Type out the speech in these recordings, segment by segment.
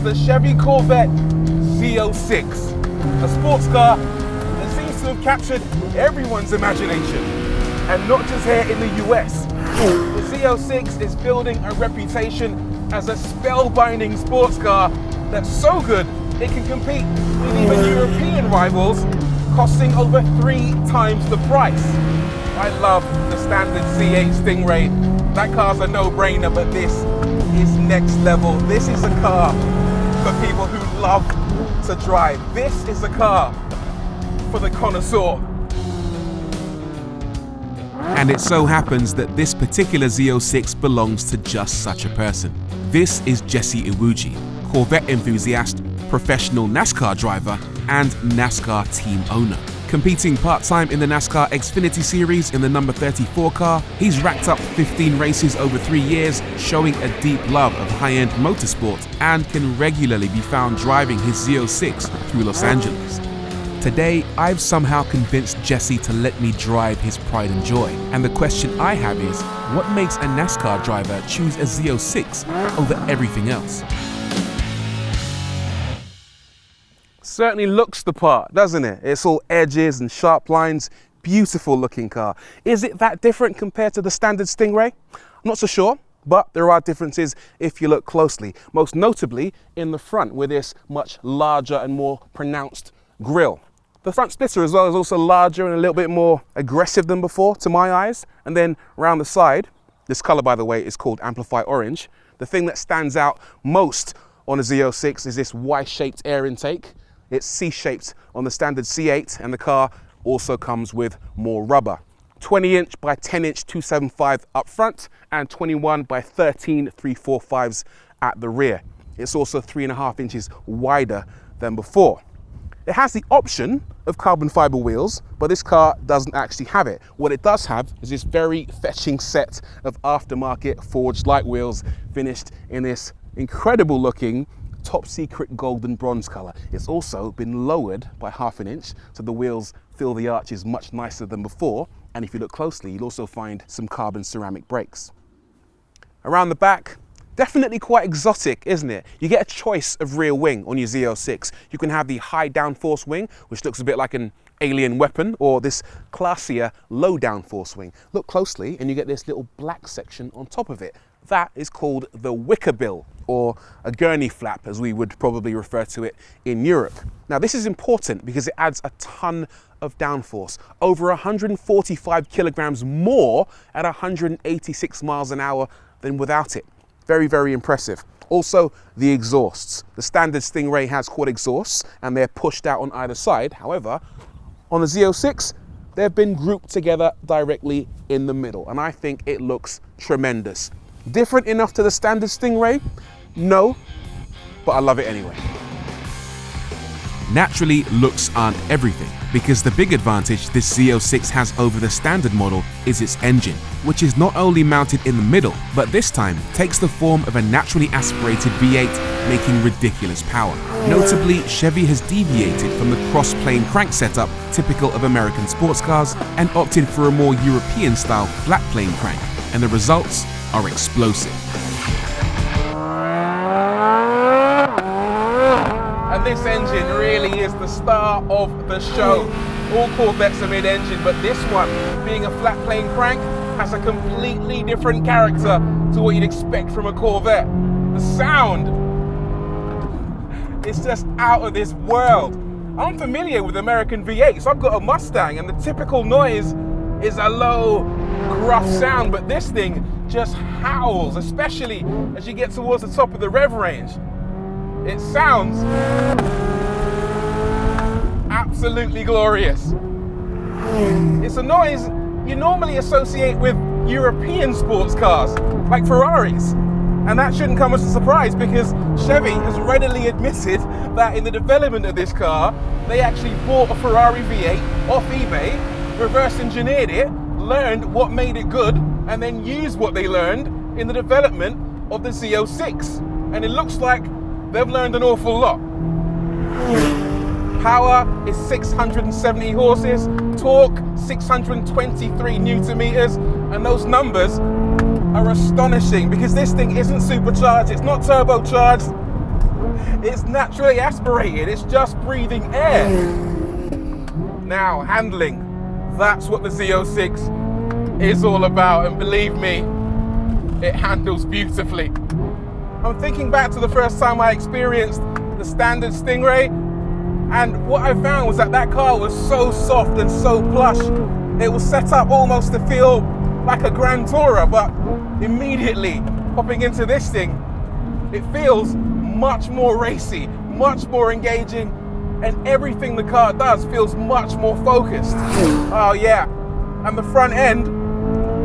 is the Chevy Corvette Z06, a sports car that seems to have captured everyone's imagination, and not just here in the US. The Z06 is building a reputation as a spellbinding sports car that's so good it can compete with even European rivals, costing over 3 times the price. I love the standard C8 Stingray. That car's a no-brainer, but this is next level. This is a car for people who love to drive. This is a car for the connoisseur. And it so happens that this particular Z06 belongs to just such a person. This is Jesse Iwuji, Corvette enthusiast, professional NASCAR driver, and NASCAR team owner. Competing part-time in the NASCAR Xfinity Series in the number 34 car, he's racked up 15 races over 3 years, showing a deep love of high-end motorsport, and can regularly be found driving his Z06 through Los Angeles. Today, I've somehow convinced Jesse to let me drive his pride and joy. And the question I have is, what makes a NASCAR driver choose a Z06 over everything else? Certainly looks the part, doesn't it? It's all edges and sharp lines, beautiful looking car. Is it that different compared to the standard Stingray? I'm not so sure, but there are differences if you look closely, most notably in the front with this much larger and more pronounced grille. The front splitter as well is also larger and a little bit more aggressive than before to my eyes. And then around the side, this color by the way is called Amplify Orange. The thing that stands out most on a Z06 is this Y-shaped air intake. It's C-shaped on the standard C8, and the car also comes with more rubber. 20-inch by 10-inch 275 up front and 21 by 13 345s at the rear. It's also 3.5 inches wider than before. It has the option of carbon fiber wheels, but this car doesn't actually have it. What it does have is this very fetching set of aftermarket forged light wheels finished in this incredible looking top secret golden bronze color. It's also been lowered by 1/2 inch, so the wheels fill the arches much nicer than before. And if you look closely, you'll also find some carbon ceramic brakes. Around the back, definitely quite exotic, isn't it? You get a choice of rear wing on your Z06. You can have the high downforce wing, which looks a bit like an alien weapon, or this Classier Low downforce wing. Look closely and you get this little black section on top of it. That is called the wicker bill, or a gurney flap as we would probably refer to it in Europe. Now this is important because it adds a ton of downforce, over 145 kilograms more at 186 miles an hour than without it. Very, very impressive. Also, the exhausts. The standard Stingray has quad exhausts and they're pushed out on either side. However, on the Z06, they've been grouped together directly in the middle, and I think it looks tremendous. Different enough to the standard Stingray? No, but I love it anyway. Naturally, looks aren't everything, because the big advantage this Z06 has over the standard model is its engine, which is not only mounted in the middle, but this time takes the form of a naturally aspirated V8, making ridiculous power. Notably, Chevy has deviated from the cross-plane crank setup typical of American sports cars and opted for a more European-style flat-plane crank, and the results are explosive. And this engine really is the star of the show. All Corvettes are mid-engine, but this one, being a flat plane crank, has a completely different character to what you'd expect from a Corvette. The sound is just out of this world. I'm familiar with American V8s. I've got a Mustang, and the typical noise is a low, gruff sound, but this thing just howls, especially as you get towards the top of the rev range. It sounds absolutely glorious. It's a noise you normally associate with European sports cars, like Ferraris. And that shouldn't come as a surprise because Chevy has readily admitted that in the development of this car, they actually bought a Ferrari V8 off eBay, reverse engineered it, learned what made it good, and then used what they learned in the development of the Z06. And it looks like they've learned an awful lot. Power is 670 horses, torque 623 Newton meters, and those numbers are astonishing because this thing isn't supercharged, it's not turbocharged, It's naturally aspirated, it's just breathing air. Now, handling, that's what the Z06 is all about, and believe me, it handles beautifully. I'm thinking back to the first time I experienced the standard Stingray, and what I found was that that car was so soft and so plush. It was set up almost to feel like a Grand Tourer, but immediately hopping into this thing, it feels much more racy, much more engaging, and everything the car does feels much more focused. Oh yeah, and the front end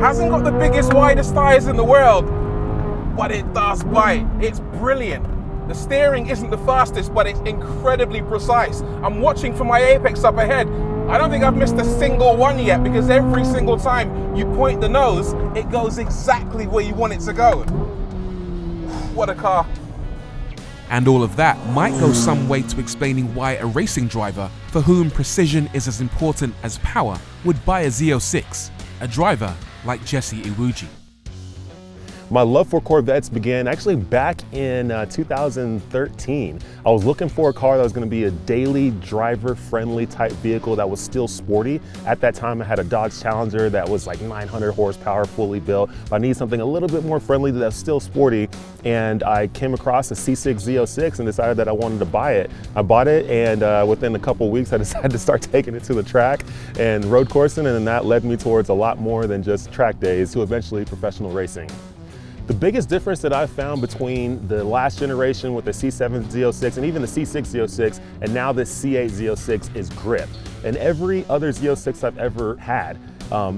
hasn't got the biggest, widest tires in the world, but it does bite. It's brilliant. The steering isn't the fastest, but it's incredibly precise. I'm watching for my apex up ahead. I don't think I've missed a single one yet, because every single time you point the nose, it goes exactly where you want it to go. What a car. And all of that might go some way to explaining why a racing driver for whom precision is as important as power would buy a Z06, a driver like Jesse Iwuji. My love for Corvettes began actually back in 2013. I was looking for a car that was going to be a daily driver-friendly type vehicle that was still sporty. At that time, I had a Dodge Challenger that was like 900 horsepower, fully built. But I needed something a little bit more friendly that's still sporty. And I came across a C6 Z06 and decided that I wanted to buy it. I bought it, and within a couple weeks, I decided to start taking it to the track and road coursing, and then that led me towards a lot more than just track days to eventually professional racing. The biggest difference that I've found between the last generation with the C7 Z06 and even the C6 Z06 and now this C8 Z06 is grip. And every other Z06 I've ever had,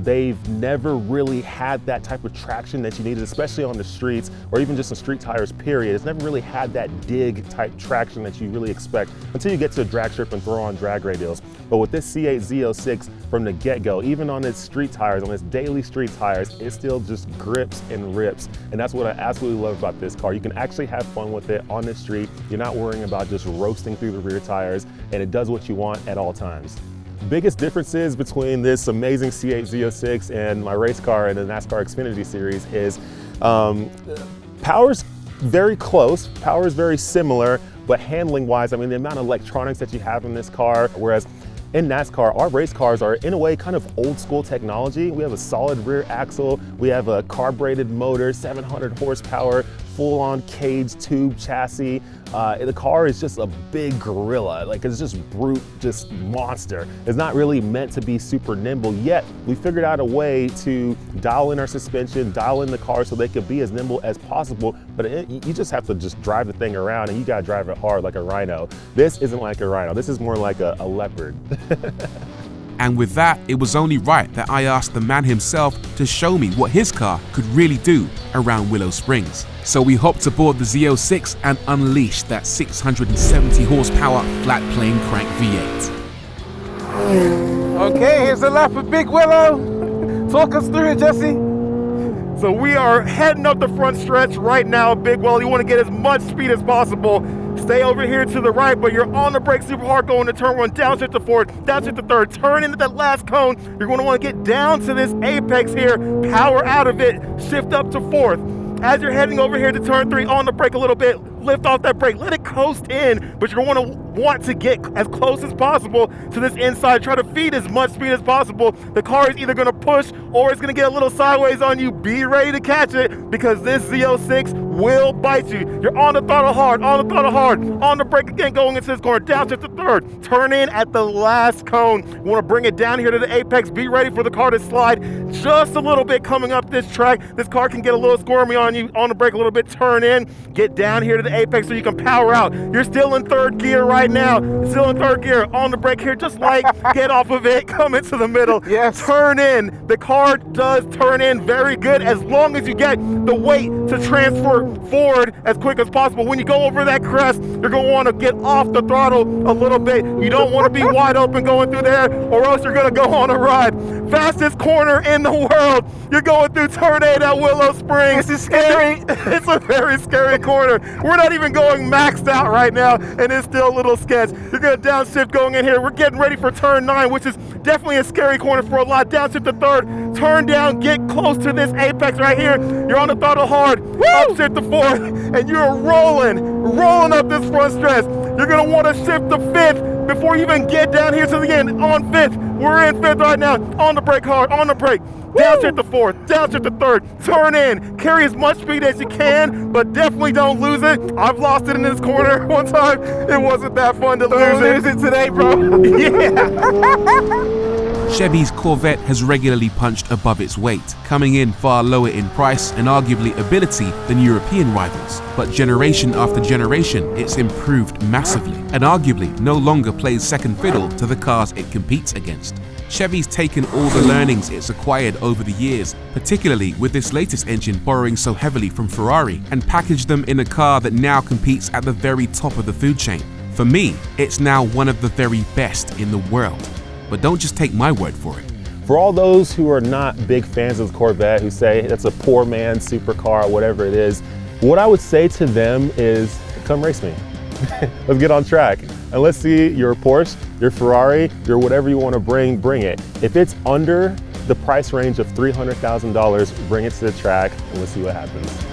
they've never really had that type of traction that you needed, especially on the streets or even just on street tires, period. It's never really had that dig type traction that you really expect until you get to a drag strip and throw on drag radials. But with this C8 Z06 from the get-go, even on its street tires, on its daily street tires, it still just grips and rips. And that's what I absolutely love about this car. You can actually have fun with it on the street. You're not worrying about just roasting through the rear tires, and it does what you want at all times. Biggest differences between this amazing C8 Z06 and my race car in the NASCAR Xfinity Series is power's very close, power is very similar, but handling wise, I mean, the amount of electronics that you have in this car, whereas in NASCAR, our race cars are in a way kind of old school technology. We have a solid rear axle, we have a carbureted motor, 700 horsepower, full on cage tube chassis. The car is just a big gorilla. Like, it's just brute, just monster. It's not really meant to be super nimble, yet we figured out a way to dial in our suspension, dial in the car so they could be as nimble as possible, but you just have to just drive the thing around, and you gotta drive it hard like a rhino. This isn't like a rhino, this is more like a leopard. And with that, it was only right that I asked the man himself to show me what his car could really do around Willow Springs. So we hopped aboard the Z06 and unleashed that 670 horsepower flat plane crank V8. Okay, here's a lap of Big Willow. Talk us through it, Jesse. So we are heading up the front stretch right now, Big Willow. You want to get as much speed as possible. Stay over here to the right, but you're on the brake super hard going to turn one, downshift to fourth, downshift to third, turn into that last cone. You're going to want to get down to this apex here, power out of it, shift up to fourth. As you're heading over here to turn three, on the brake a little bit, lift off that brake, let it coast in, but you're going to want to get as close as possible to this inside, try to feed as much speed as possible. The car is either going to push or it's going to get a little sideways on you. Be ready to catch it, because this Z06 will bite you. You're on the throttle hard, on the throttle hard, on the brake again, going into this corner, downshift to third, turn in at the last cone. You want to bring it down here to the apex, be ready for the car to slide just a little bit coming up this track. This car can get a little squirmy on you, on the brake a little bit, turn in, get down here to the apex so you can power out. You're still in third gear right now, still in third gear, on the brake here, just like, get off of it, come into the middle, Yes. turn in. The car does turn in very good as long as you get the weight to transfer forward as quick as possible. When you go over that crest, you're going to want to get off the throttle a little bit. You don't want to be wide open going through there, or else you're going to go on a ride. Fastest corner in the world. You're going through turn 8 at Willow Springs. This is scary. It's a very scary corner. We're not even going maxed out right now, and it's still a little sketch. You're going to downshift going in here. We're getting ready for turn 9, which is definitely a scary corner for a lot. Downshift to third, turn down, get close to this apex right here. You're on the throttle hard, upset the fourth, and you're rolling up this front stretch. You're gonna wanna shift to fifth before you even get down here to the end. On fifth, we're in fifth right now. On the brake hard, on the brake. Downshift to fourth, downshift to third, turn in, carry as much speed as you can, but definitely don't lose it. I've lost it in this corner one time. It wasn't that fun to lose it today, bro. Yeah. Chevy's Corvette has regularly punched above its weight, coming in far lower in price and arguably ability than European rivals. But generation after generation, it's improved massively and arguably no longer plays second fiddle to the cars it competes against. Chevy's taken all the learnings it's acquired over the years, particularly with this latest engine borrowing so heavily from Ferrari, and packaged them in a car that now competes at the very top of the food chain. For me, it's now one of the very best in the world. But don't just take my word for it. For all those who are not big fans of the Corvette, who say that's a poor man's supercar, whatever it is, what I would say to them is, come race me. Let's get on track. And let's see your Porsche, your Ferrari, your whatever you want to bring it. If it's under the price range of $300,000, bring it to the track and let's see what happens.